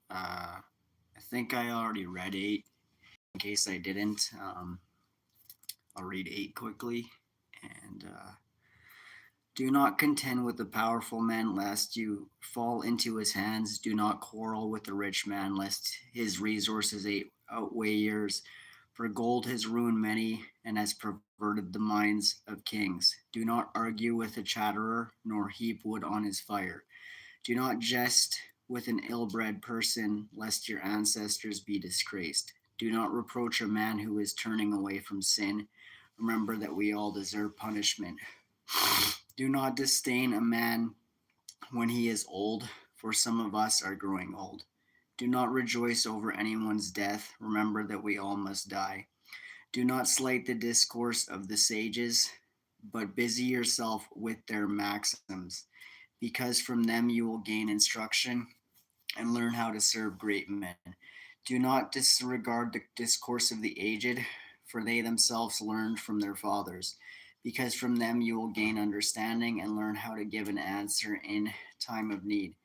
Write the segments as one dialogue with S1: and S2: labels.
S1: I think I already read 8. In case I didn't, I'll read 8 quickly. And do not contend with the powerful man, lest you fall into his hands. Do not quarrel with the rich man, lest his resources outweigh yours. For gold has ruined many and has perverted the minds of kings. Do not argue with a chatterer, nor heap wood on his fire. Do not jest with an ill bred person, lest your ancestors be disgraced. Do not reproach a man who is turning away from sin. Remember that we all deserve punishment. Do not disdain a man when he is old, for some of us are growing old. Do not rejoice over anyone's death. Remember that we all must die. Do not slight the discourse of the sages, but busy yourself with their maxims, because from them you will gain instruction and learn how to serve great men. Do not disregard the discourse of the aged, for they themselves learned from their fathers, because from them you will gain understanding and learn how to give an answer in time of need.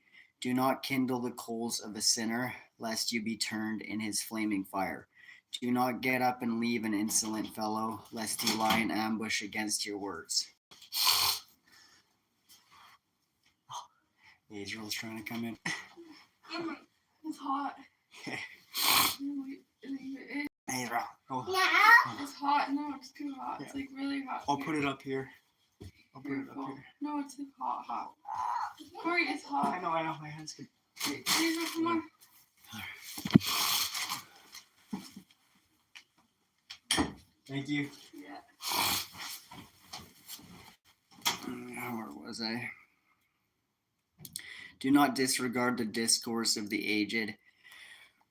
S1: Do not kindle the coals of a sinner, lest you be turned in his flaming fire. Do not get up and leave an insolent fellow, lest he lie in ambush against your words. Adriel's trying to come in.
S2: It's hot.
S1: Okay.
S2: It's
S1: Adriel, go.
S2: hot. No, it's too hot. It's like really hot.
S1: I'll put it up here. I'll put it up here.
S2: No, it's like hot. Corey, it's hot.
S1: I know. My hands could.
S2: Adriel, come on.
S1: Thank you.
S2: Yeah.
S1: Where was I? Do not disregard the discourse of the aged,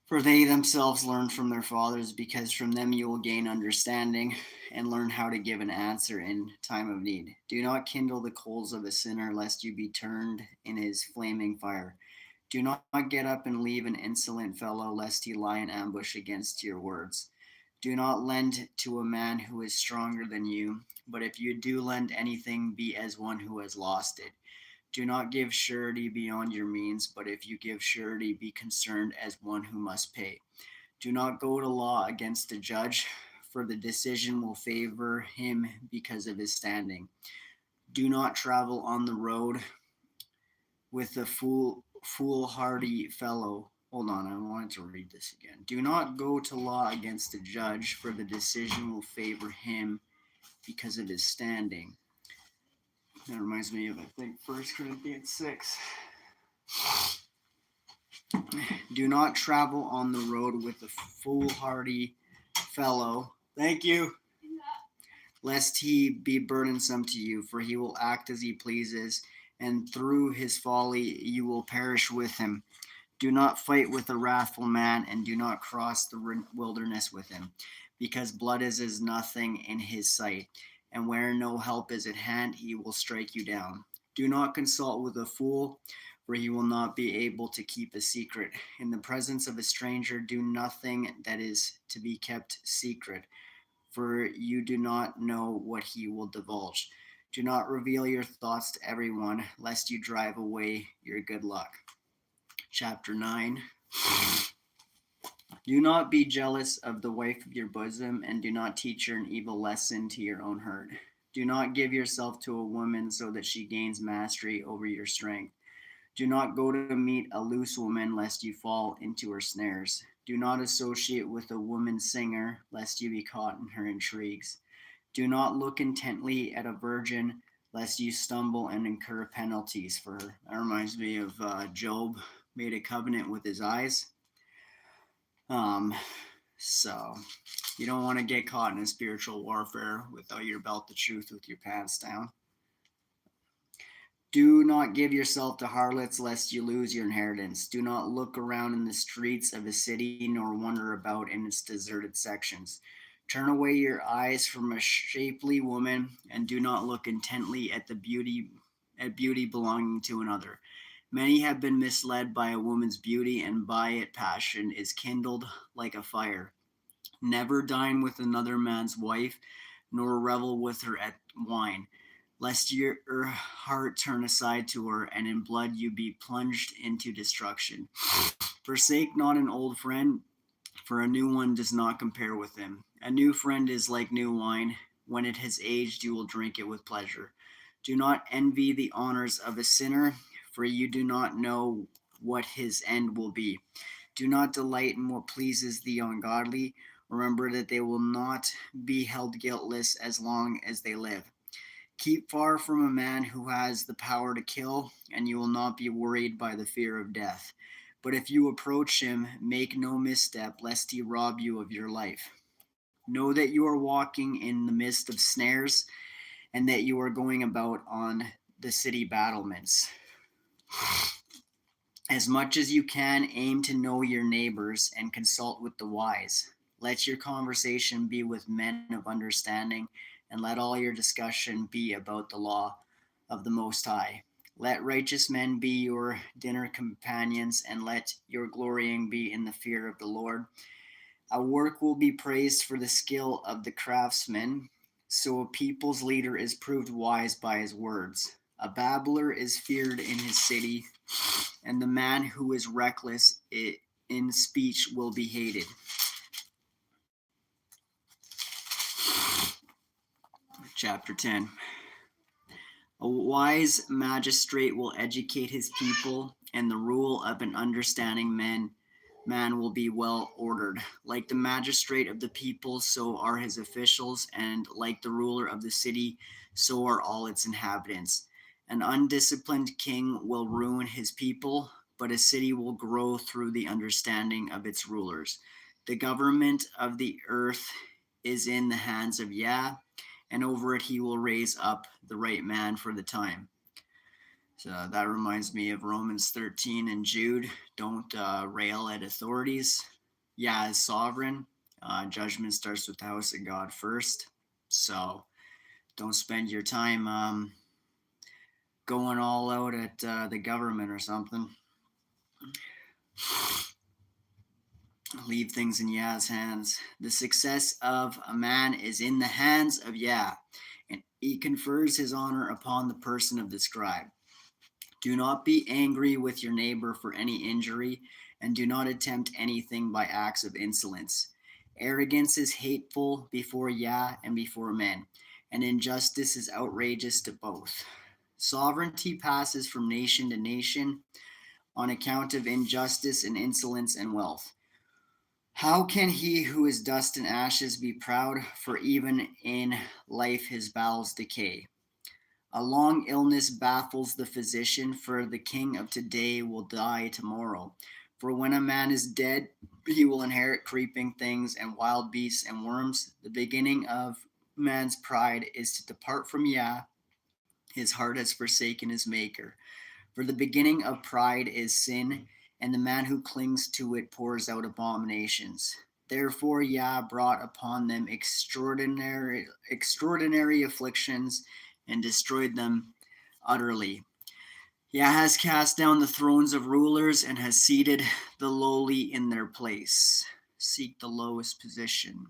S1: for they themselves learn from their fathers, because from them you will gain understanding and learn how to give an answer in time of need. Do not kindle the coals of a sinner, lest you be turned in his flaming fire. Do not get up and leave an insolent fellow, lest he lie in ambush against your words. Do not lend to a man who is stronger than you, but if you do lend anything, be as one who has lost it. Do not give surety beyond your means, but if you give surety, be concerned as one who must pay. Do not go to law against the judge, for the decision will favor him because of his standing. Do not travel on the road with a foolhardy fellow. Hold on, I wanted to read this again. Do not go to law against the judge, for the decision will favor him because of his standing. That reminds me of, I think, 1 Corinthians 6. Do not travel on the road with a foolhardy fellow. Thank you. Lest he be burdensome to you, for he will act as he pleases, and through his folly you will perish with him. Do not fight with a wrathful man, and do not cross the wilderness with him, because blood is as nothing in his sight, and where no help is at hand, he will strike you down. Do not consult with a fool, for he will not be able to keep a secret. In the presence of a stranger, do nothing that is to be kept secret, for you do not know what he will divulge. Do not reveal your thoughts to everyone, lest you drive away your good luck. Chapter 9. Do not be jealous of the wife of your bosom, and do not teach her an evil lesson to your own hurt. Do not give yourself to a woman so that she gains mastery over your strength. Do not go to meet a loose woman, lest you fall into her snares. Do not associate with a woman singer, lest you be caught in her intrigues. Do not look intently at a virgin, lest you stumble and incur penalties for her. That reminds me of Job made a covenant with his eyes. So you don't want to get caught in a spiritual warfare without your belt the truth with your pants down. Do not give yourself to harlots, lest you lose your inheritance. Do not look around in the streets of a city, nor wander about in its deserted sections. Turn away your eyes from a shapely woman, and do not look intently at beauty belonging to another. Many have been misled by a woman's beauty, and by it passion is kindled like a fire. Never dine with another man's wife, nor revel with her at wine. lest your heart turn aside to her, and in blood you be plunged into destruction. Forsake not an old friend, for a new one does not compare with him. A new friend is like new wine. When it has aged, you will drink it with pleasure. Do not envy the honors of a sinner, for you do not know what his end will be. Do not delight in what pleases the ungodly. Remember that they will not be held guiltless as long as they live. Keep far from a man who has the power to kill, and you will not be worried by the fear of death. But if you approach him, make no misstep, lest he rob you of your life. Know that you are walking in the midst of snares, and that you are going about on the city battlements. As much as you can, aim to know your neighbors and consult with the wise. Let your conversation be with men of understanding, and let all your discussion be about the law of the Most High. Let righteous men be your dinner companions, and let your glorying be in the fear of the Lord. A work will be praised for the skill of the craftsman, so a people's leader is proved wise by his words. A babbler is feared in his city, and the man who is reckless in speech will be hated. Chapter 10. A wise magistrate will educate his people, and the rule of an understanding man will be well ordered. Like the magistrate of the people, so are his officials, and like the ruler of the city, so are all its inhabitants. An undisciplined king will ruin his people, but a city will grow through the understanding of its rulers. The government of the earth is in the hands of Yah, and over it he will raise up the right man for the time. So that reminds me of Romans 13 and Jude. Don't rail at authorities. Yah is sovereign. Judgment starts with the house of God first. So don't spend your time going all out at the government or something. Leave things in Yah's hands. The success of a man is in the hands of Yah, and he confers his honor upon the person of the scribe. Do not be angry with your neighbor for any injury, and do not attempt anything by acts of insolence. Arrogance is hateful before Yah and before men, and injustice is outrageous to both. Sovereignty passes from nation to nation on account of injustice and insolence and wealth. How can he who is dust and ashes be proud? For even in life his bowels decay. A long illness baffles the physician, for the king of today will die tomorrow. For when a man is dead, he will inherit creeping things and wild beasts and worms. The beginning of man's pride is to depart from Yah. His heart has forsaken his maker. For the beginning of pride is sin, and the man who clings to it pours out abominations. Therefore Yah brought upon them extraordinary afflictions and destroyed them utterly. Yah has cast down the thrones of rulers and has seated the lowly in their place. Seek the lowest position.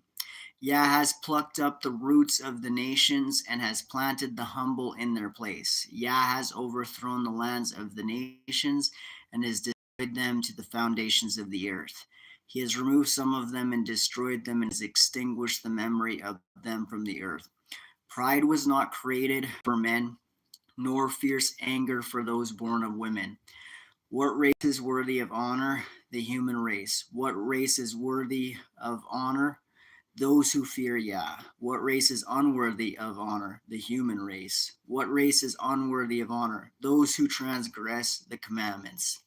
S1: Yah has plucked up the roots of the nations and has planted the humble in their place. Yah has overthrown the lands of the nations and has destroyed them to the foundations of the earth. He has removed some of them and destroyed them and has extinguished the memory of them from the earth. Pride was not created for men, nor fierce anger for those born of women. What race is worthy of honor? The human race. What race is worthy of honor? Those who fear Yah. What race is unworthy of honor? The human race. What race is unworthy of honor? Those who transgress the commandments.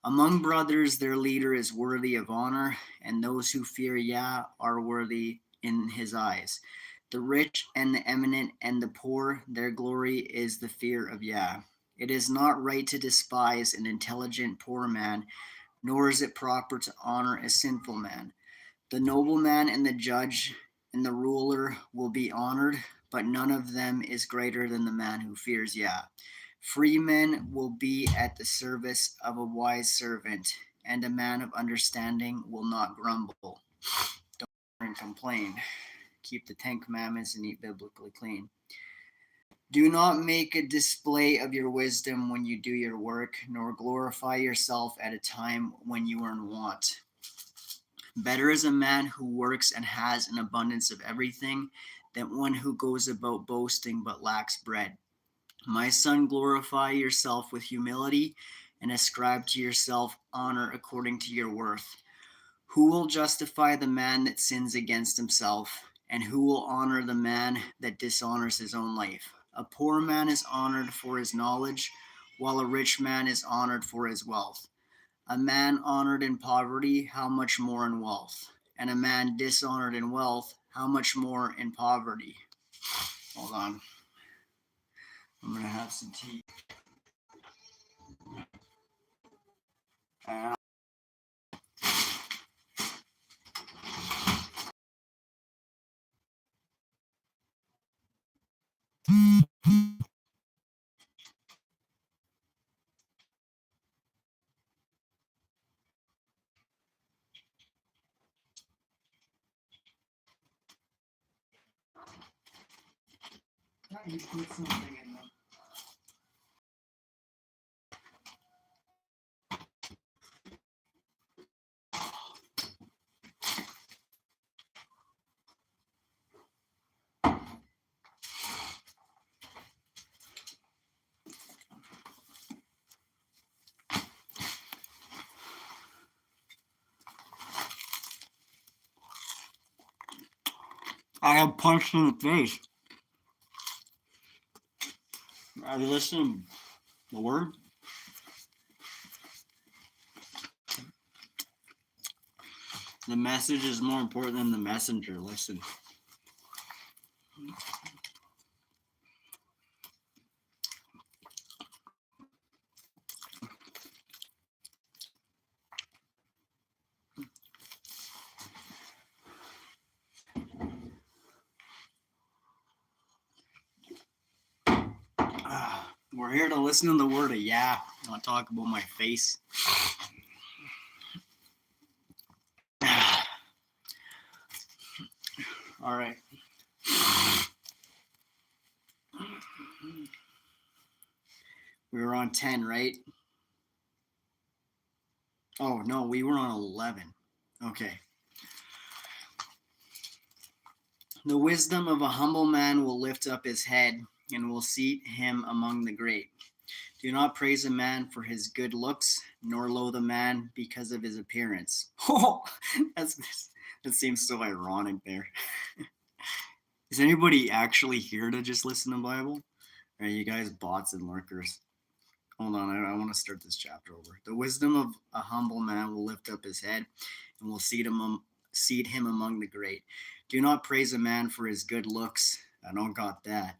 S1: Among brothers, their leader is worthy of honor, and those who fear Yah are worthy in his eyes. The rich and the eminent and the poor, their glory is the fear of Yah. It is not right to despise an intelligent poor man, nor is it proper to honor a sinful man. The nobleman and the judge and the ruler will be honored, but none of them is greater than the man who fears Yah. Free men will be at the service of a wise servant, and a man of understanding will not grumble. Don't complain. Keep the 10 Commandments and eat biblically clean. Do not make a display of your wisdom when you do your work, nor glorify yourself at a time when you are in want. Better is a man who works and has an abundance of everything than one who goes about boasting but lacks bread. My son, glorify yourself with humility and ascribe to yourself honor according to your worth. Who will justify the man that sins against himself? And who will honor the man that dishonors his own life? A poor man is honored for his knowledge, while a rich man is honored for his wealth. A man honored in poverty, how much more in wealth? And a man dishonored in wealth, how much more in poverty? Hold on. I'm going to have some tea. You put something in them. I got punched in the face. Are you listening to the word? The message is more important than the messenger. Listen. We're here to listen to the word of Yah, not talk about my face. All right. We were on 10, right? Oh, no, we were on 11. Okay. The wisdom of a humble man will lift up his head and will seat him among the great. Do not praise a man for his good looks, nor loathe a man because of his appearance. Oh, that seems so ironic there. Is anybody actually here to just listen to the Bible? Or are you guys bots and lurkers? Hold on, I want to start this chapter over. The wisdom of a humble man will lift up his head and will seat him among the great. Do not praise a man for his good looks. I don't got that.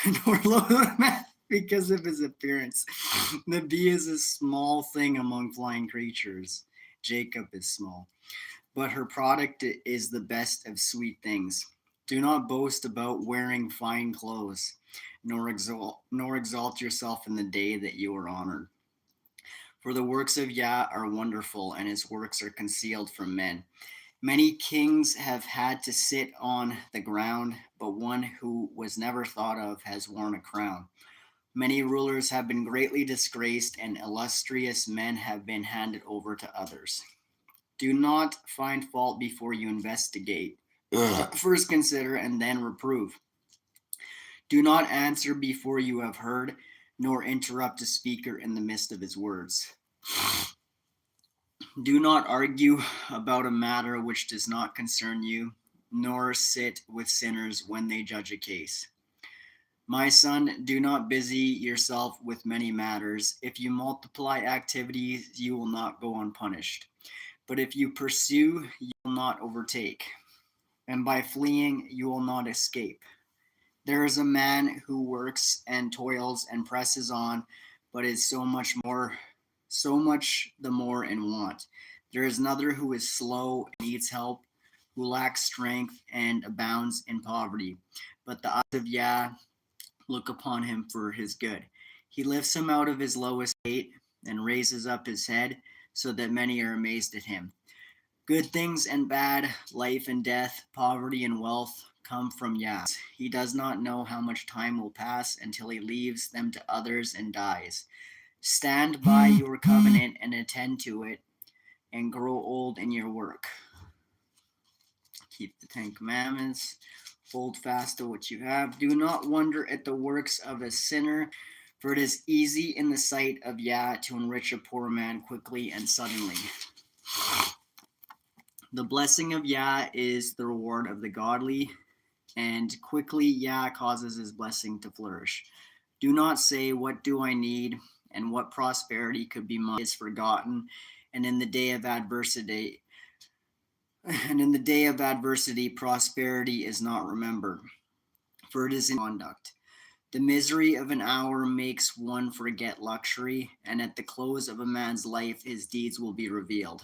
S1: Nor loathe a man because of his appearance. The bee is a small thing among flying creatures. Jacob is small, but her product is the best of sweet things. Do not boast about wearing fine clothes, nor exalt yourself in the day that you are honored. For the works of Yah are wonderful, and his works are concealed from men. Many kings have had to sit on the ground, but one who was never thought of has worn a crown. Many rulers have been greatly disgraced, and illustrious men have been handed over to others. Do not find fault before you investigate. First consider and then reprove. Do not answer before you have heard, nor interrupt a speaker in the midst of his words. Do not argue about a matter which does not concern you, nor sit with sinners when they judge a case. My son, do not busy yourself with many matters. If you multiply activities, you will not go unpunished. But if you pursue, you will not overtake. And by fleeing, you will not escape. There is a man who works and toils and presses on, but is so much the more in want. There is another who is slow and needs help, who lacks strength and abounds in poverty. But the eyes of Yah look upon him for his good. He lifts him out of his low estate and raises up his head so that many are amazed at him. Good things and bad, life and death, poverty and wealth, come from Yah. He does not know how much time will pass until he leaves them to others and dies. Stand by your covenant and attend to it, and grow old in your work. Keep the Ten Commandments. Hold fast to what you have. Do not wonder at the works of a sinner, for it is easy in the sight of Yah to enrich a poor man quickly and suddenly. The blessing of Yah is the reward of the godly, and quickly Yah causes his blessing to flourish. Do not say, what do I need, and what prosperity could be mine is forgotten, and in the day of adversity, prosperity is not remembered, for it is in conduct. The misery of an hour makes one forget luxury, and at the close of a man's life his deeds will be revealed.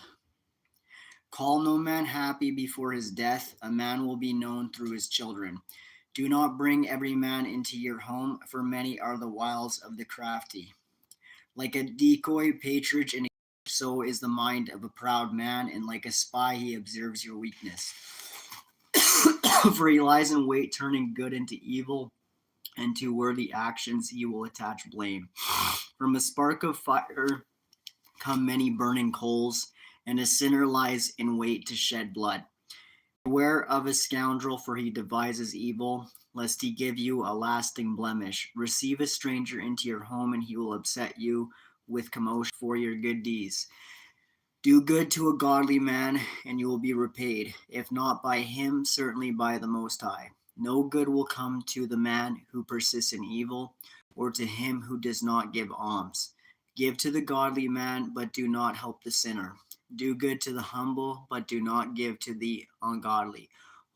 S1: Call no man happy before his death. A man will be known through his children. Do not bring every man into your home, for many are the wiles of the crafty. Like a decoy partridge in a cage, so is the mind of a proud man, and like a spy he observes your weakness. For he lies in wait, turning good into evil, and to worthy actions he will attach blame. From a spark of fire come many burning coals, and a sinner lies in wait to shed blood. Beware of a scoundrel, for he devises evil, lest he give you a lasting blemish. Receive a stranger into your home, and he will upset you with commotion for your good deeds. Do good to a godly man, and you will be repaid, if not by him, certainly by the Most High. No good will come to the man who persists in evil, or to him who does not give alms. Give to the godly man, but do not help the sinner. Do good to the humble, but do not give to the ungodly.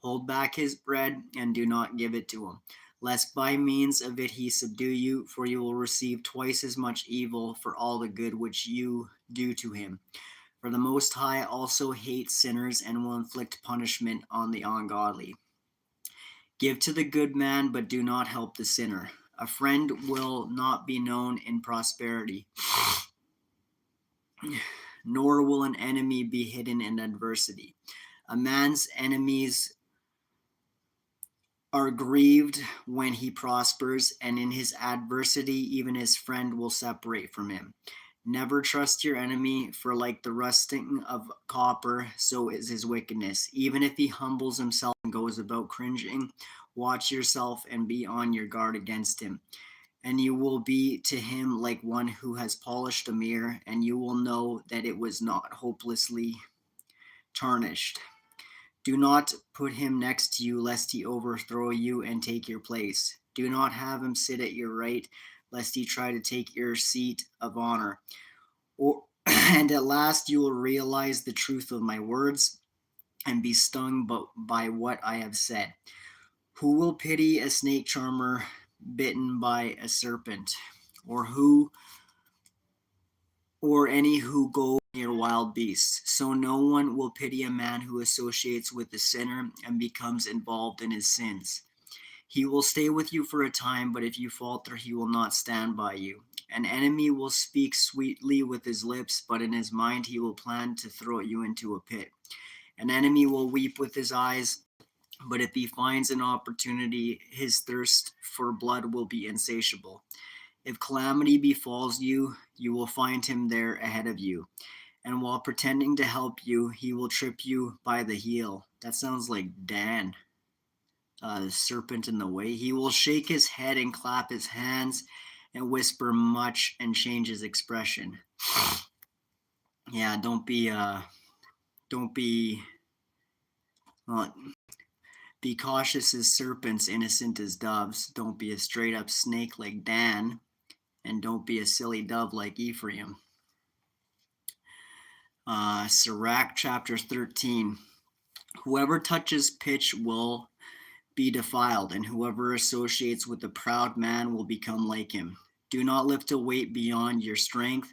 S1: Hold back his bread, and do not give it to him, lest by means of it he subdue you, for you will receive twice as much evil for all the good which you do to him. For the Most High also hates sinners and will inflict punishment on the ungodly. Give to the good man, but do not help the sinner. A friend will not be known in prosperity, nor will an enemy be hidden in adversity. A man's enemies are grieved when he prospers, and in his adversity even his friend will separate from him. Never trust your enemy, for like the rusting of copper, so is his wickedness. Even if he humbles himself and goes about cringing, watch yourself and be on your guard against him. And you will be to him like one who has polished a mirror, and you will know that it was not hopelessly tarnished. Do not put him next to you, lest he overthrow you and take your place. Do not have him sit at your right, lest he try to take your seat of honor. And at last you will realize the truth of my words and be stung by what I have said. Who will pity a snake charmer bitten by a serpent, or any who go near wild beasts? So no one will pity a man who associates with the sinner and becomes involved in his sins. He will stay with you for a time, but if you falter, he will not stand by you. An enemy will speak sweetly with his lips, but in his mind he will plan to throw you into a pit. An enemy will weep with his eyes, but if he finds an opportunity, his thirst for blood will be insatiable. If calamity befalls you, you will find him there ahead of you. And while pretending to help you, he will trip you by the heel. That sounds like Dan. The serpent in the way. He will shake his head and clap his hands and whisper much and change his expression. Yeah, don't be cautious as serpents, innocent as doves. Don't be a straight up snake like Dan, and don't be a silly dove like Ephraim. Sirach chapter 13. Whoever touches pitch will be defiled, and whoever associates with a proud man will become like him. Do not lift a weight beyond your strength,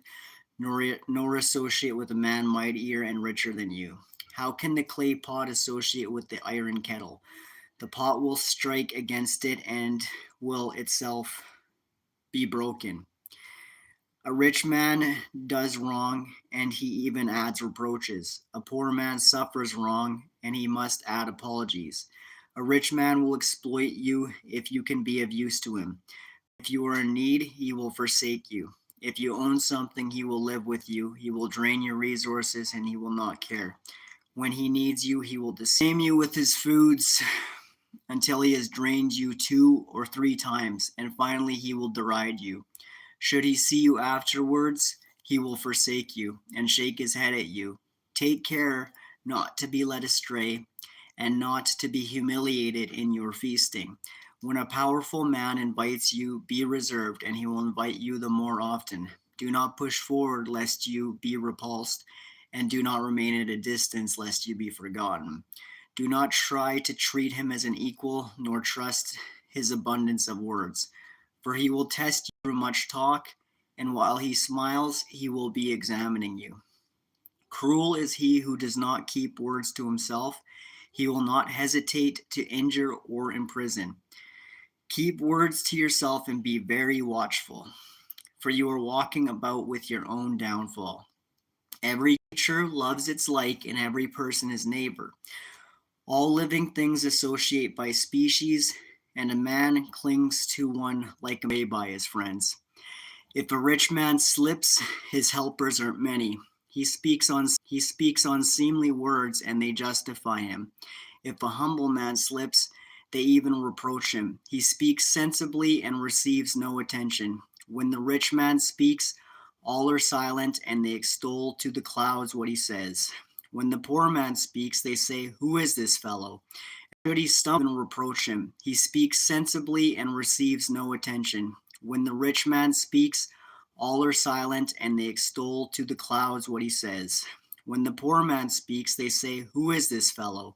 S1: nor associate with a man mightier and richer than you. How can the clay pot associate with the iron kettle? The pot will strike against it and will itself be broken. A rich man does wrong, and he even adds reproaches. A poor man suffers wrong, and he must add apologies. A rich man will exploit you if you can be of use to him. If you are in need, he will forsake you. If you own something, he will live with you. He will drain your resources and he will not care. When he needs you, he will disdain you with his foods until he has drained you 2 or 3 times, and finally he will deride you. Should he see you afterwards, he will forsake you and shake his head at you. Take care not to be led astray and not to be humiliated in your feasting. When a powerful man invites you, be reserved, and he will invite you the more often. Do not push forward lest you be repulsed, and do not remain at a distance lest you be forgotten. Do not try to treat him as an equal, nor trust his abundance of words, for he will test you through much talk, and while he smiles, he will be examining you. Cruel is he who does not keep words to himself. He will not hesitate to injure or imprison. Keep words to yourself and be very watchful, for you are walking about with your own downfall. Every creature loves its like, and every person his neighbor. All living things associate by species, and a man clings to one like a babe by his friends. If a rich man slips, his helpers are many. He speaks unseemly words, and they justify him. If a humble man slips, they even reproach him. He speaks sensibly and receives no attention. When the rich man speaks, all are silent, and they extol to the clouds what he says. When the poor man speaks, they say, "Who is this fellow?" Should he stumble and reproach him? He speaks sensibly and receives no attention. When the rich man speaks, all are silent, and they extol to the clouds what he says. When the poor man speaks, they say, "Who is this fellow?"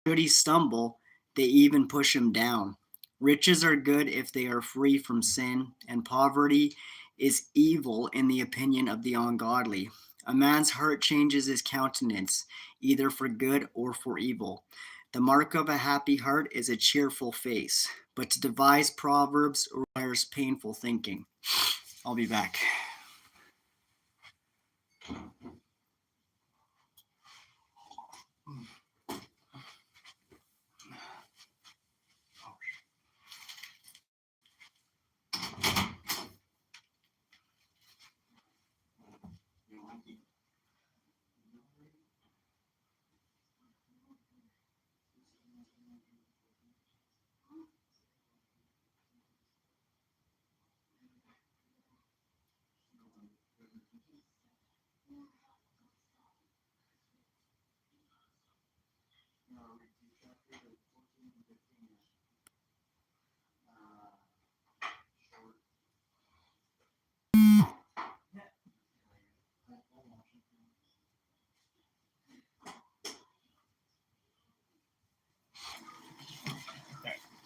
S1: Should he stumble, they even push him down. Riches are good if they are free from sin, and poverty is evil in the opinion of the ungodly. A man's heart changes his countenance, either for good or for evil. The mark of a happy heart is a cheerful face, but to devise proverbs requires painful thinking. I'll be back.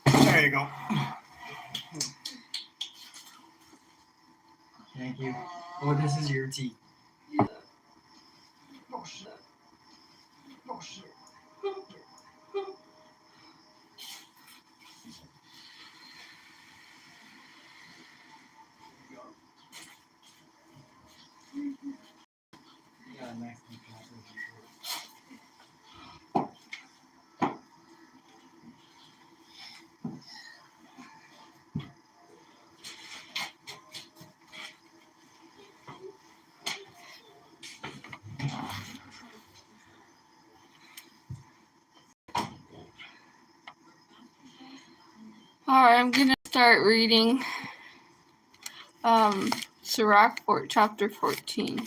S1: There you go. Thank you. Oh, this is your tea.
S2: Oh shit. Oh shit.
S1: Yeah, next week.
S2: Alright, I'm gonna start reading Sirach chapter 14.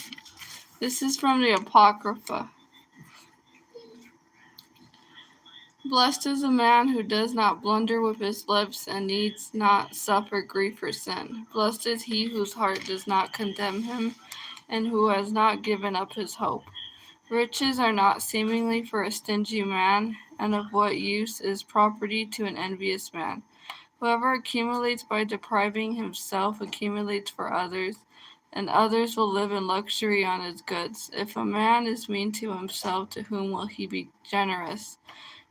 S2: This is from the Apocrypha. Blessed is the man who does not blunder with his lips and needs not suffer grief for sin. Blessed is he whose heart does not condemn him and who has not given up his hope. Riches are not seemingly for a stingy man, and of what use is property to an envious man? Whoever accumulates by depriving himself accumulates for others, and others will live in luxury on his goods. If a man is mean to himself, to whom will he be generous?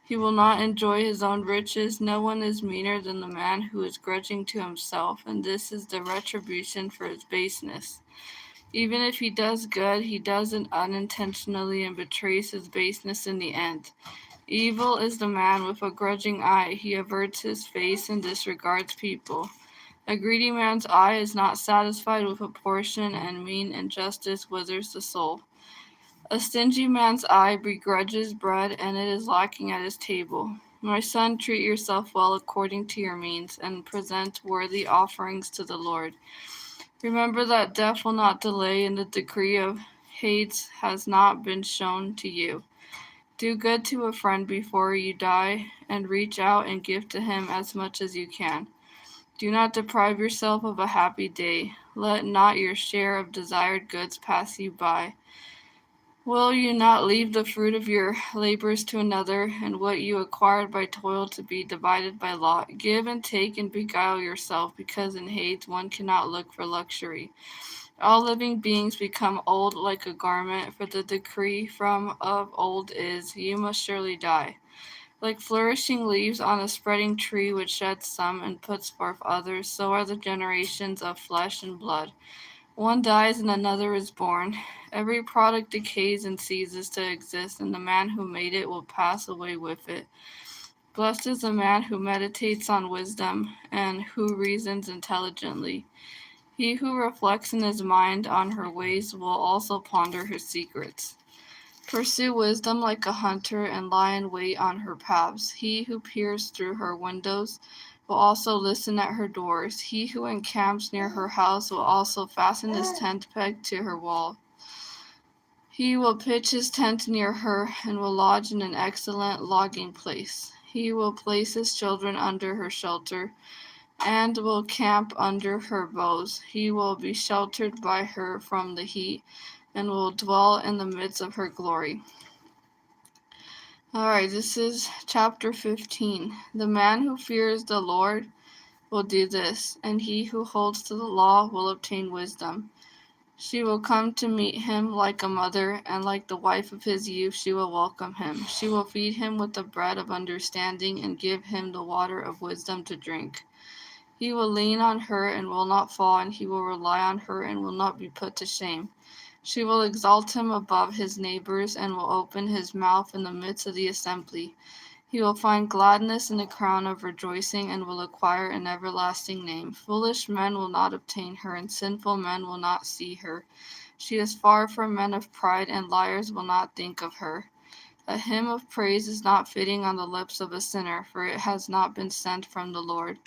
S2: He will not enjoy his own riches. No one is meaner than the man who is grudging to himself, and this is the retribution for his baseness. Even if he does good, he does it unintentionally and betrays his baseness in the end. Evil is the man with a grudging eye. He averts his face and disregards people. A greedy man's eye is not satisfied with a portion, and mean injustice withers the soul. A stingy man's eye begrudges bread, and it is lacking at his table. My son, treat yourself well according to your means, and present worthy offerings to the Lord. Remember that death will not delay, and the decree of Hades has not been shown to you. Do good to a friend before you die, and reach out and give to him as much as you can. Do not deprive yourself of a happy day. Let not your share of desired goods pass you by. Will you not leave the fruit of your labors to another, and what you acquired by toil to be divided by lot? Give and take and beguile yourself, because in Hades one cannot look for luxury. All living beings become old like a garment, for the decree from of old is, you must surely die. Like flourishing leaves on a spreading tree which sheds some and puts forth others, so are the generations of flesh and blood. One dies and another is born. Every product decays and ceases to exist, and the man who made it will pass away with it. Blessed is the man who meditates on wisdom and who reasons intelligently. He who reflects in his mind on her ways will also ponder her secrets. Pursue wisdom like a hunter and lie in wait on her paths. He who peers through her windows will also listen at her doors. He who encamps near her house will also fasten his tent peg to her wall. He will pitch his tent near her and will lodge in an excellent logging place. He will place his children under her shelter and will camp under her boughs. He will be sheltered by her from the heat and will dwell in the midst of her glory. Alright, this is chapter 15. The man who fears the Lord will do this, and he who holds to the law will obtain wisdom. She will come to meet him like a mother, and like the wife of his youth she will welcome him. She will feed him with the bread of understanding and give him the water of wisdom to drink. He will lean on her and will not fall, and he will rely on her and will not be put to shame. She will exalt him above his neighbors and will open his mouth in the midst of the assembly. He will find gladness in the crown of rejoicing and will acquire an everlasting name. Foolish men will not obtain her, and sinful men will not see her. She is far from men of pride, and liars will not think of her. A hymn of praise is not fitting on the lips of a sinner, for it has not been sent from the Lord.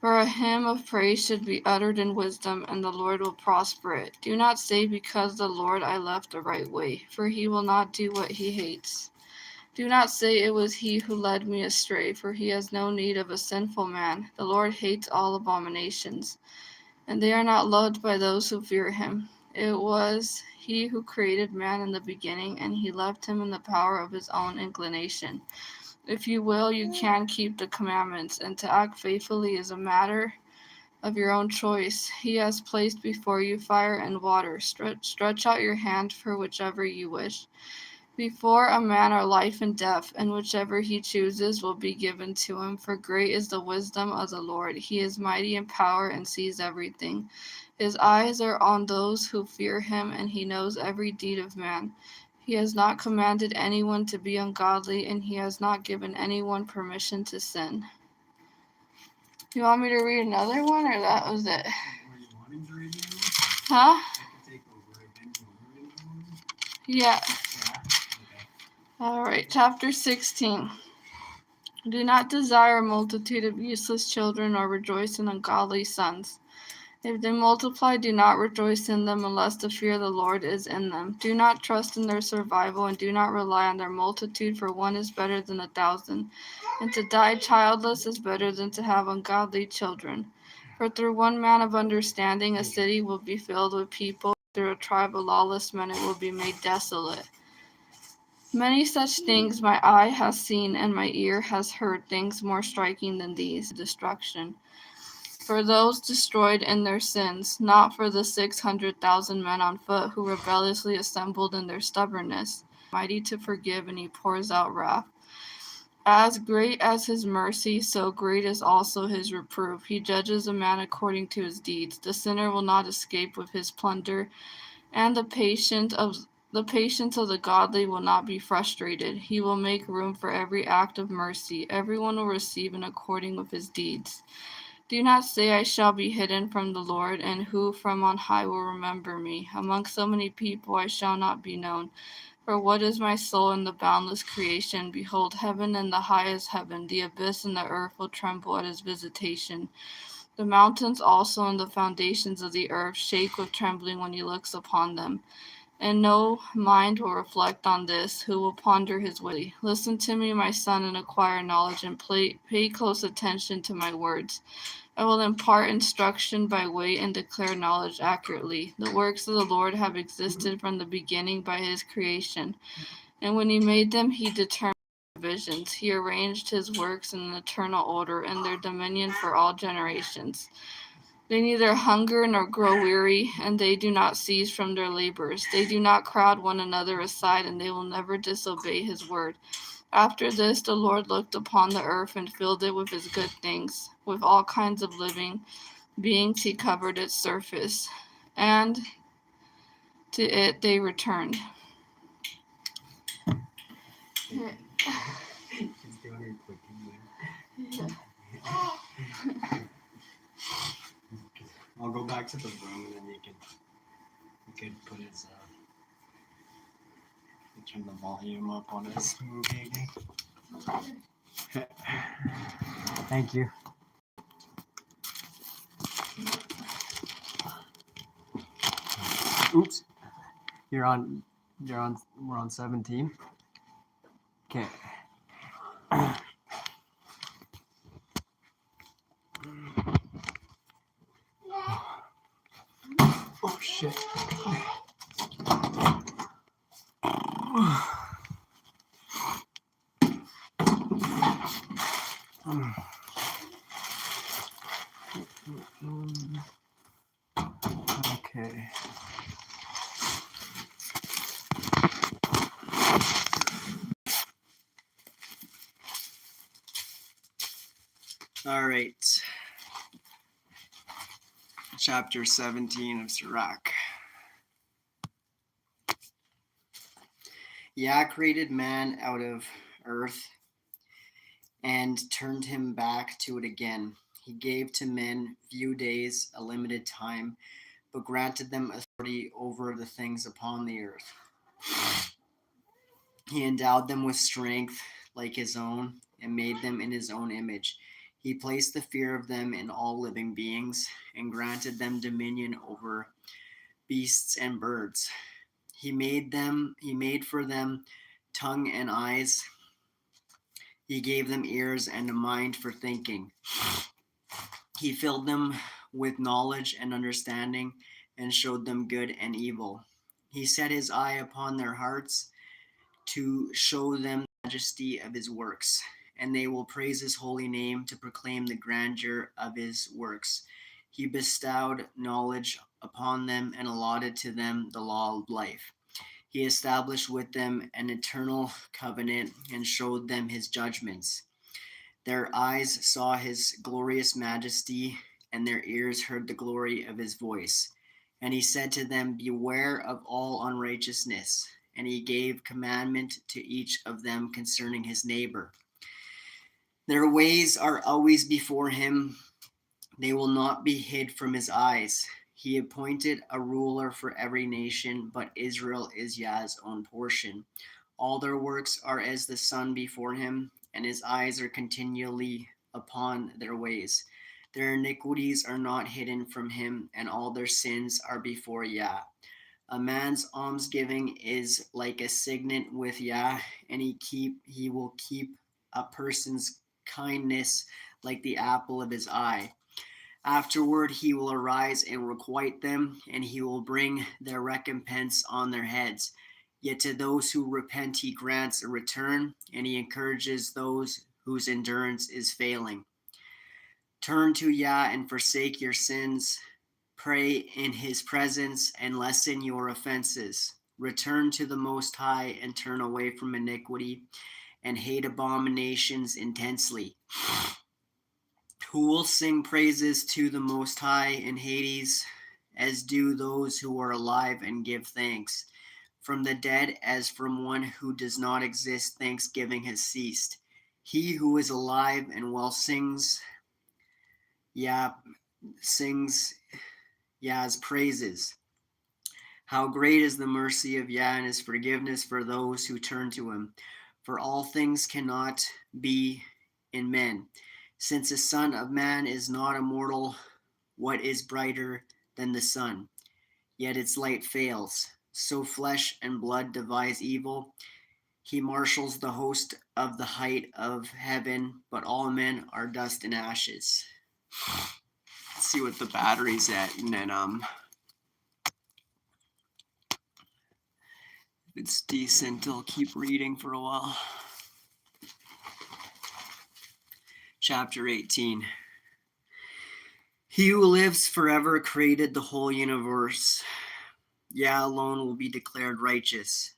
S2: For a hymn of praise should be uttered in wisdom, and the Lord will prosper it. Do not say, because the Lord I left the right way, for he will not do what he hates. Do not say, it was he who led me astray, for he has no need of a sinful man. The Lord hates all abominations, and they are not loved by those who fear him. It was he who created man in the beginning, and he left him in the power of his own inclination. If you will, you can keep the commandments, and to act faithfully is a matter of your own choice. He has placed before you fire and water. Stretch out your hand for whichever you wish. Before a man are life and death, and whichever he chooses will be given to him. For great is the wisdom of the Lord. He is mighty in power and sees everything. His eyes are on those who fear him, and he knows every deed of man. He has not commanded anyone to be ungodly, and he has not given anyone permission to sin. You want me to read another one, or that was it? Huh? Yeah. Alright, chapter 16. Do not desire a multitude of useless children, or rejoice in ungodly sons. If they multiply, do not rejoice in them unless the fear of the Lord is in them. Do not trust in their survival, and do not rely on their multitude, for one is better than 1,000. And to die childless is better than to have ungodly children. For through one man of understanding a city will be filled with people, through a tribe of lawless men it will be made desolate. Many such things my eye has seen, and my ear has heard, things more striking than these, destruction. For those destroyed in their sins, not for the 600,000 men on foot who rebelliously assembled in their stubbornness. Mighty to forgive, and he pours out wrath. As great as his mercy, so great is also his reproof. He judges a man according to his deeds. The sinner will not escape with his plunder, and the patient of The patience of the godly will not be frustrated. He will make room for every act of mercy. Everyone will receive in according with his deeds. Do not say, I shall be hidden from the Lord, and who from on high will remember me? Among so many people I shall not be known. For what is my soul in the boundless creation? Behold, heaven and the highest heaven, the abyss and the earth will tremble at his visitation. The mountains also and the foundations of the earth shake with trembling when he looks upon them. And no mind will reflect on this, who will ponder his way. Listen to me, my son, and acquire knowledge, and pay close attention to my words. I will impart instruction by weight and declare knowledge accurately. The works of the Lord have existed from the beginning by his creation. And when he made them, he determined their divisions. He arranged his works in an eternal order, and their dominion for all generations. They neither hunger nor grow weary, and they do not cease from their labors. They do not crowd one another aside, and they will never disobey his word. After this, the Lord looked upon the earth and filled it with his good things. With all kinds of living beings, he covered its surface, and to it they returned.
S3: She's doing her cooking there. I'll go back to the room and then you could put his turn the volume up on his movie again. Thank you. Oops. We're on 17. Okay. Oh shit. Okay.
S1: All right. Chapter 17 of Sirach. Yah created man out of earth and turned him back to it again. He gave to men few days, a limited time, but granted them authority over the things upon the earth. He endowed them with strength like his own and made them in his own image. He placed the fear of them in all living beings and granted them dominion over beasts and birds. He made for them tongue and eyes. He gave them ears and a mind for thinking. He filled them with knowledge and understanding and showed them good and evil. He set his eye upon their hearts to show them the majesty of his works, and they will praise his holy name to proclaim the grandeur of his works. He bestowed knowledge upon them and allotted to them the law of life. He established with them an eternal covenant and showed them his judgments. Their eyes saw his glorious majesty, and their ears heard the glory of his voice. And he said to them, beware of all unrighteousness. And he gave commandment to each of them concerning his neighbor. Their ways are always before him. They will not be hid from his eyes. He appointed a ruler for every nation, but Israel is Yah's own portion. All their works are as the sun before him, and his eyes are continually upon their ways. Their iniquities are not hidden from him, and all their sins are before Yah. A man's almsgiving is like a signet with Yah, and he will keep a person's kindness like the apple of his eye. Afterward he will arise and requite them, and he will bring their recompense on their heads. Yet to those who repent he grants a return, and he encourages those whose endurance is failing. Turn to Yah and forsake your sins. Pray in his presence and lessen your offenses. Return to the Most High and turn away from iniquity, and hate abominations intensely. Who will sing praises to the Most High in Hades, as do those who are alive and give thanks. From the dead as from one who does not exist, thanksgiving has ceased. He who is alive and well sings Yah's praises. How great is the mercy of Yah and his forgiveness for those who turn to him. For all things cannot be in men. Since the Son of Man is not immortal, what is brighter than the sun? Yet its light fails. So flesh and blood devise evil. He marshals the host of the height of heaven, but all men are dust and ashes. Let's see what the battery's at, and then if it's decent, I'll keep reading for a while. Chapter 18. He who lives forever created the whole universe. Yah alone will be declared righteous.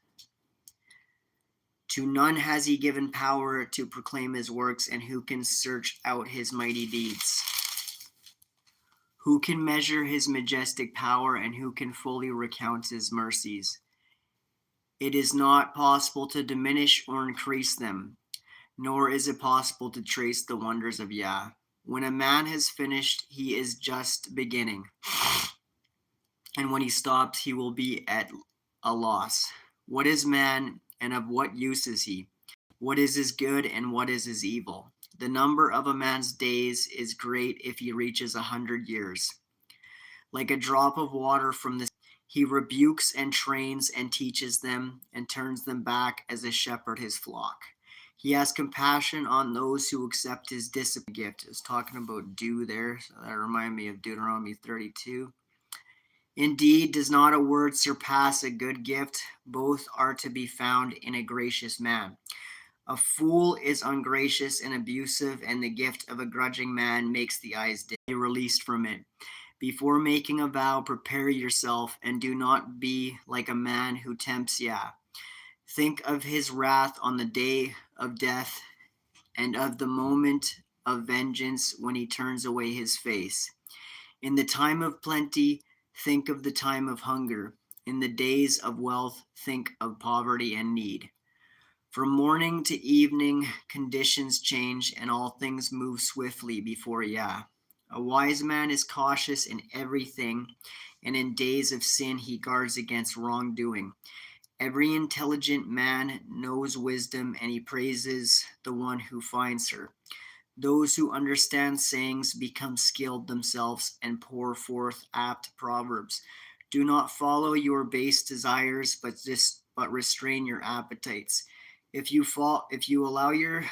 S1: To none has he given power to proclaim his works, and who can search out his mighty deeds? Who can measure his majestic power, and who can fully recount his mercies? It is not possible to diminish or increase them, nor is it possible to trace the wonders of Yah. When a man has finished, he is just beginning. And when he stops, he will be at a loss. What is man, and of what use is he? What is his good, and what is his evil? The number of a man's days is great if he reaches 100 years. Like a drop of water from the sea, he rebukes and trains and teaches them and turns them back as a shepherd his flock. He has compassion on those who accept his discipline gift. It's talking about dew there, so that reminded me of Deuteronomy 32. Indeed, does not a word surpass a good gift? Both are to be found in a gracious man. A fool is ungracious and abusive, and the gift of a grudging man makes the eyes dim. Be released from it. Before making a vow, prepare yourself, and do not be like a man who tempts Yah. Think of his wrath on the day of death, and of the moment of vengeance when he turns away his face. In the time of plenty, think of the time of hunger. In the days of wealth, think of poverty and need. From morning to evening, conditions change, and all things move swiftly before Yah. A wise man is cautious in everything, and in days of sin he guards against wrongdoing. Every intelligent man knows wisdom, and he praises the one who finds her. Those who understand sayings become skilled themselves and pour forth apt proverbs. Do not follow your base desires, but restrain your appetites. If you allow your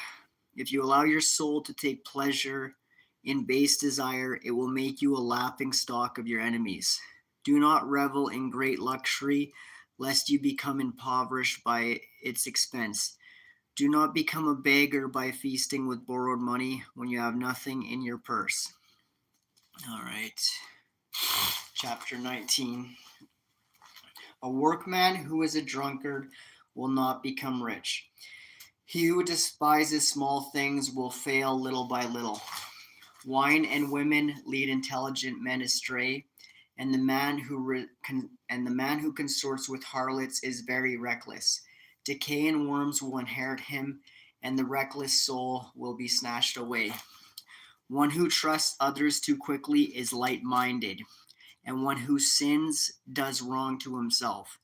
S1: soul to take pleasure in base desire, it will make you a laughing stock of your enemies. Do not revel in great luxury, lest you become impoverished by its expense. Do not become a beggar by feasting with borrowed money when you have nothing in your purse. All right. Chapter 19. A workman who is a drunkard will not become rich. He who despises small things will fail little by little. Wine and women lead intelligent men astray, and the man who consorts with harlots is very reckless. Decay and worms will inherit him, and the reckless soul will be snatched away. One who trusts others too quickly is light-minded, and one who sins does wrong to himself.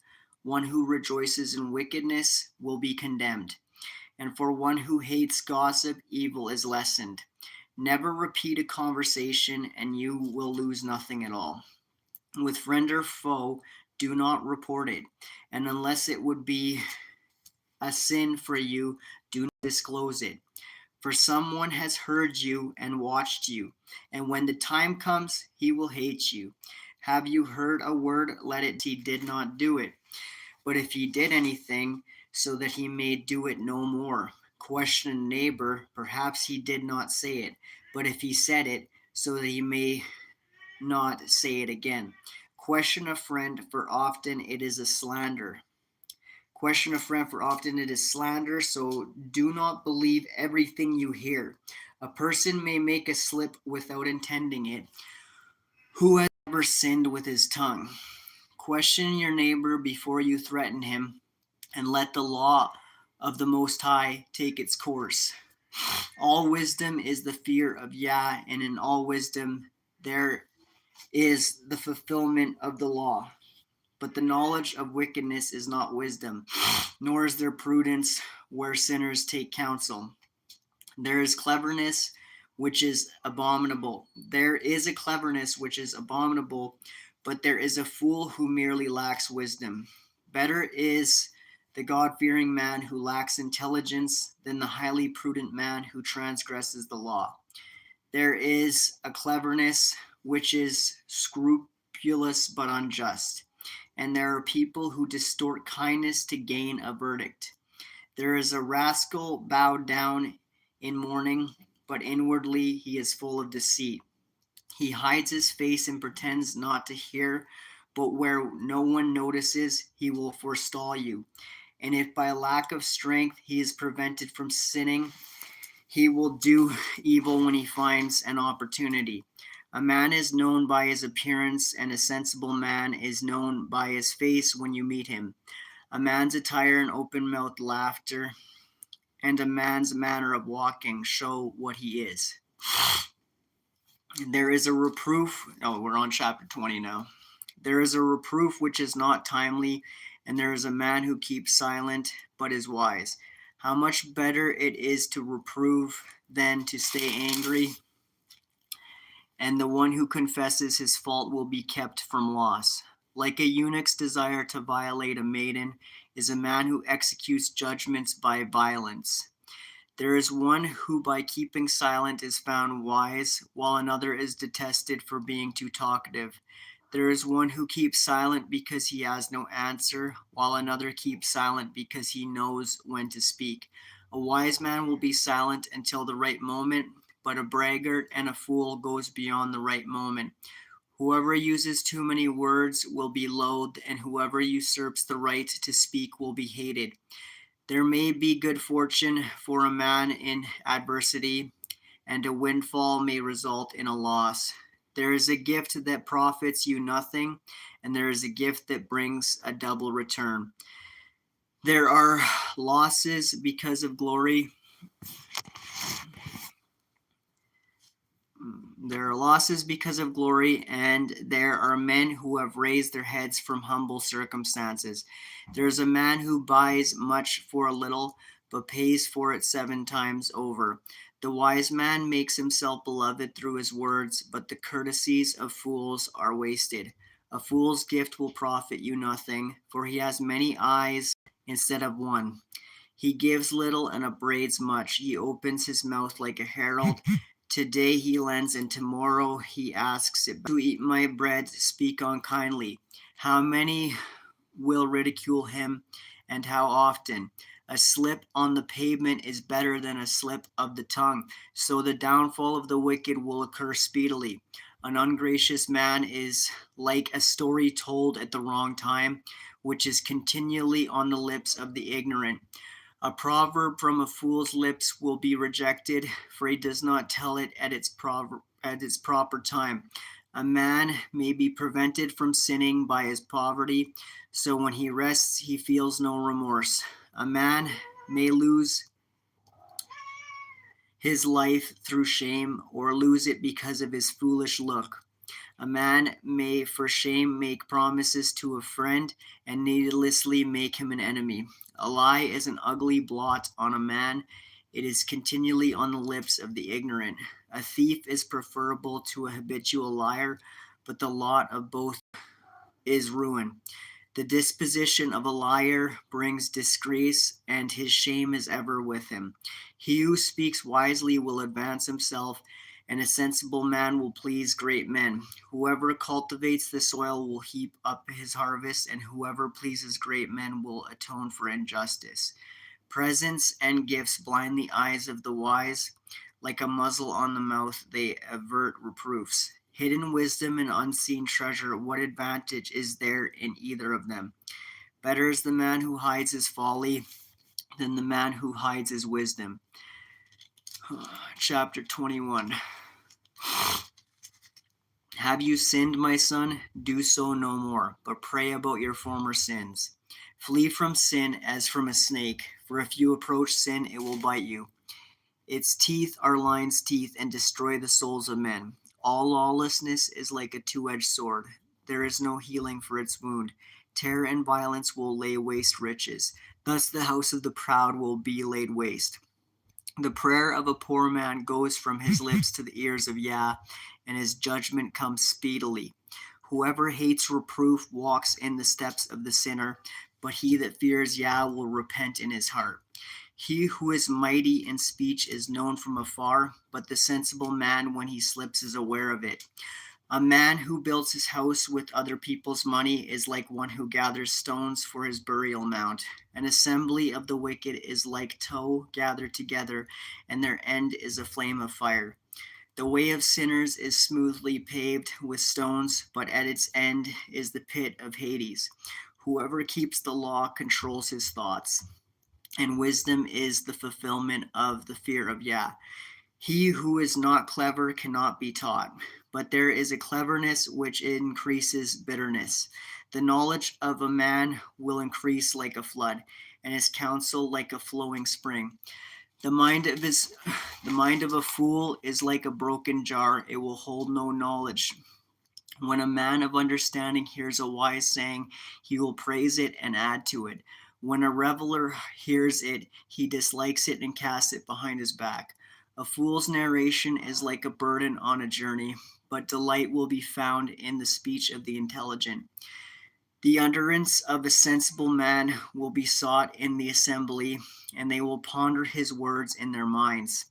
S1: One who rejoices in wickedness will be condemned, and for one who hates gossip, evil is lessened. Never repeat a conversation, and you will lose nothing at all. With friend or foe, do not report it, and unless it would be a sin for you, do not disclose it. For someone has heard you and watched you, and when the time comes, he will hate you. Have you heard a word? Let it he did not do it. But if he did anything, so that he may do it no more. Question a neighbor, perhaps he did not say it. But if he said it, so that he may not say it again. Question a friend, for often it is a slander. Question a friend, for often it is slander, so do not believe everything you hear. A person may make a slip without intending it. Who has ever sinned with his tongue? Question your neighbor before you threaten him, and let the law of the Most High take its course. All wisdom is the fear of Yah, and in all wisdom there is the fulfillment of the law. But the knowledge of wickedness is not wisdom, nor is there prudence where sinners take counsel. There is cleverness which is abominable. There is a cleverness which is abominable, but there is a fool who merely lacks wisdom. Better is the God-fearing man who lacks intelligence than the highly prudent man who transgresses the law. There is a cleverness which is scrupulous but unjust, and there are people who distort kindness to gain a verdict. There is a rascal bowed down in mourning, but inwardly he is full of deceit. He hides his face and pretends not to hear, but where no one notices, he will forestall you. And if by lack of strength he is prevented from sinning, he will do evil when he finds an opportunity. A man is known by his appearance, and a sensible man is known by his face when you meet him. A man's attire and open-mouthed laughter and a man's manner of walking show what he is. There is a reproof. Oh, we're on chapter 20 now. There is a reproof which is not timely, and there is a man who keeps silent but is wise. How much better it is to reprove than to stay angry, and the one who confesses his fault will be kept from loss. Like a eunuch's desire to violate a maiden is a man who executes judgments by violence. There is one who by keeping silent is found wise, while another is detested for being too talkative. There is one who keeps silent because he has no answer, while another keeps silent because he knows when to speak. A wise man will be silent until the right moment, but a braggart and a fool goes beyond the right moment. Whoever uses too many words will be loathed, and whoever usurps the right to speak will be hated. There may be good fortune for a man in adversity, and a windfall may result in a loss. There is a gift that profits you nothing, and there is a gift that brings a double return. There are losses because of glory. There are losses because of glory, and there are men who have raised their heads from humble circumstances. There is a man who buys much for a little, but pays for it 7 times over. The wise man makes himself beloved through his words, but the courtesies of fools are wasted. A fool's gift will profit you nothing, for he has many eyes instead of one. He gives little and upbraids much. He opens his mouth like a herald. Today he lends, and tomorrow he asks it. To eat my bread, speak unkindly. How many will ridicule him, and how often? A slip on the pavement is better than a slip of the tongue, so the downfall of the wicked will occur speedily. An ungracious man is like a story told at the wrong time, which is continually on the lips of the ignorant. A proverb from a fool's lips will be rejected, for he does not tell it at its proper time. A man may be prevented from sinning by his poverty, so when he rests, he feels no remorse. A man may lose his life through shame, or lose it because of his foolish look. A man may for shame make promises to a friend, and needlessly make him an enemy. A lie is an ugly blot on a man. It is continually on the lips of the ignorant. A thief is preferable to a habitual liar, but the lot of both is ruin. The disposition of a liar brings disgrace, and his shame is ever with him. He who speaks wisely will advance himself, and a sensible man will please great men. Whoever cultivates the soil will heap up his harvest, and whoever pleases great men will atone for injustice. Presents and gifts blind the eyes of the wise. Like a muzzle on the mouth, they avert reproofs. Hidden wisdom and unseen treasure, what advantage is there in either of them? Better is the man who hides his folly than the man who hides his wisdom. Chapter 21. Have you sinned, my son? Do so no more, but pray about your former sins. Flee from sin as from a snake, for if you approach sin, it will bite you. Its teeth are lion's teeth and destroy the souls of men. All lawlessness is like a two-edged sword. There is no healing for its wound. Terror and violence will lay waste riches. Thus the house of the proud will be laid waste. The prayer of a poor man goes from his lips to the ears of Yah, and his judgment comes speedily. Whoever hates reproof walks in the steps of the sinner, but he that fears Yah will repent in his heart. He who is mighty in speech is known from afar, but the sensible man when he slips is aware of it. A man who builds his house with other people's money is like one who gathers stones for his burial mound. An assembly of the wicked is like tow gathered together, and their end is a flame of fire. The way of sinners is smoothly paved with stones, but at its end is the pit of Hades. Whoever keeps the law controls his thoughts, and wisdom is the fulfillment of the fear of Yah. He who is not clever cannot be taught, but there is a cleverness which increases bitterness. The knowledge of a man will increase like a flood, and his counsel like a flowing spring. The mind of a fool is like a broken jar, it will hold no knowledge. When a man of understanding hears a wise saying, he will praise it and add to it. When a reveler hears it, he dislikes it and casts it behind his back. A fool's narration is like a burden on a journey, but delight will be found in the speech of the intelligent. The utterance of a sensible man will be sought in the assembly, and they will ponder his words in their minds.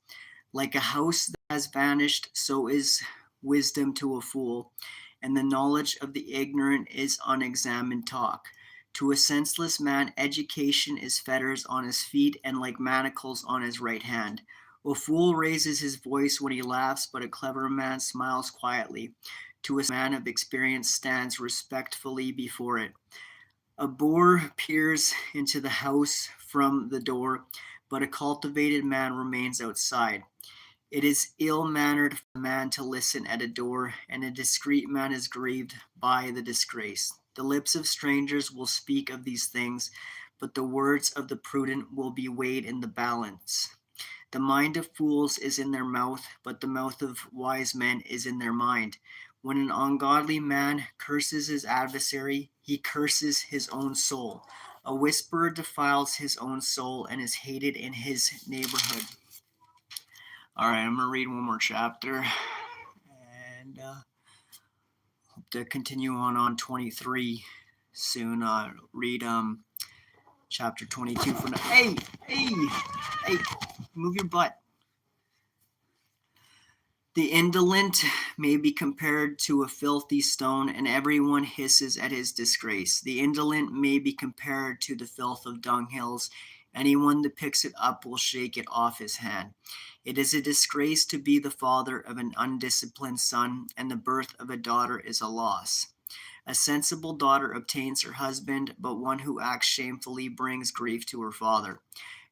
S1: Like a house that has vanished, so is wisdom to a fool, and the knowledge of the ignorant is unexamined talk. To a senseless man, education is fetters on his feet and like manacles on his right hand. A fool raises his voice when he laughs, but a clever man smiles quietly. To a man of experience stands respectfully before it. A boor peers into the house from the door, but a cultivated man remains outside. It is ill-mannered for a man to listen at a door, and a discreet man is grieved by the disgrace. The lips of strangers will speak of these things, but the words of the prudent will be weighed in the balance. The mind of fools is in their mouth, but the mouth of wise men is in their mind. When an ungodly man curses his adversary, he curses his own soul. A whisperer defiles his own soul and is hated in his neighborhood. All right, I'm going to read one more chapter and hope to continue on 23 soon. Read chapter 22 for now. Hey, move your butt. The indolent may be compared to a filthy stone, and everyone hisses at his disgrace. The indolent may be compared to the filth of dunghills. Anyone that picks it up will shake it off his hand. It is a disgrace to be the father of an undisciplined son, and the birth of a daughter is a loss. A sensible daughter obtains her husband, but one who acts shamefully brings grief to her father.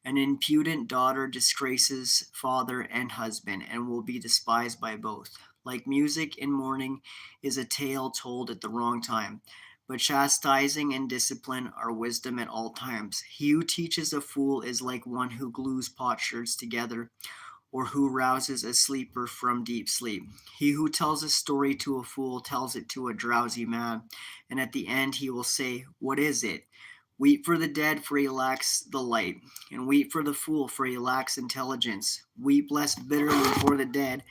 S1: An impudent daughter disgraces father and husband and will be despised by both. Like music in mourning is a tale told at the wrong time, but chastising and discipline are wisdom at all times. He who teaches a fool is like one who glues potsherds together, or who rouses a sleeper from deep sleep. He who tells a story to a fool tells it to a drowsy man, and at the end he will say, "What is it?" Weep for the dead, for he lacks the light, and weep for the fool, for he lacks intelligence. Weep less bitterly for the dead,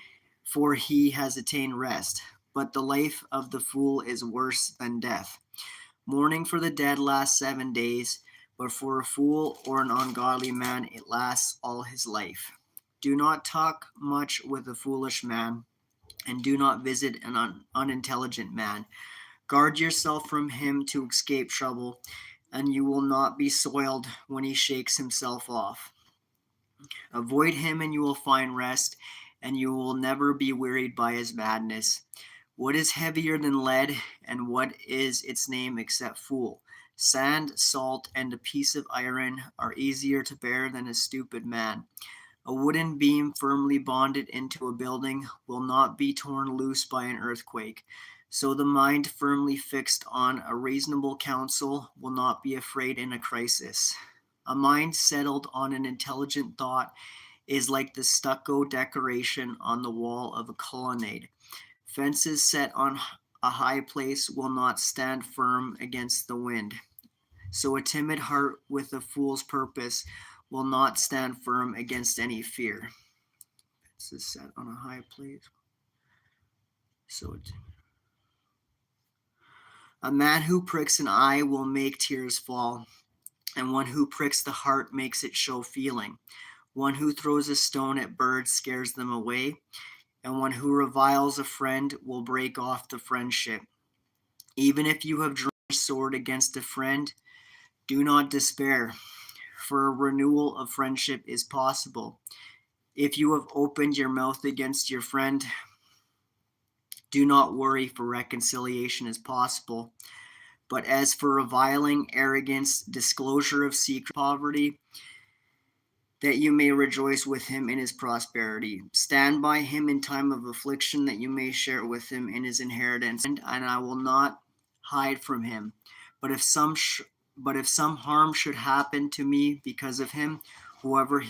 S1: for he has attained rest. But the life of the fool is worse than death. Mourning for the dead lasts 7 days, but for a fool or an ungodly man it lasts all his life. Do not talk much with a foolish man, and do not visit an unintelligent man. Guard yourself from him to escape trouble, and you will not be soiled when he shakes himself off. Avoid him and you will find rest, and you will never be wearied by his madness. What is heavier than lead, and what is its name except fool? Sand, salt, and a piece of iron are easier to bear than a stupid man. A wooden beam firmly bonded into a building will not be torn loose by an earthquake. So the mind firmly fixed on a reasonable counsel will not be afraid in a crisis. A mind settled on an intelligent thought is like the stucco decoration on the wall of a colonnade. Fences set on a high place will not stand firm against the wind. So a timid heart with a fool's purpose will not stand firm against any fear. Fences set on a high place. A man who pricks an eye will make tears fall, and one who pricks the heart makes it show feeling. One who throws a stone at birds scares them away, and one who reviles a friend will break off the friendship. Even if you have drawn a sword against a friend, do not despair, for a renewal of friendship is possible. If you have opened your mouth against your friend, do not worry, for reconciliation is possible. But as for reviling, arrogance, disclosure of secret, poverty, that you may rejoice with him in his prosperity. Stand by him in time of affliction, that you may share with him in his inheritance. And I will not hide from him. But if some harm should happen to me because of him, whoever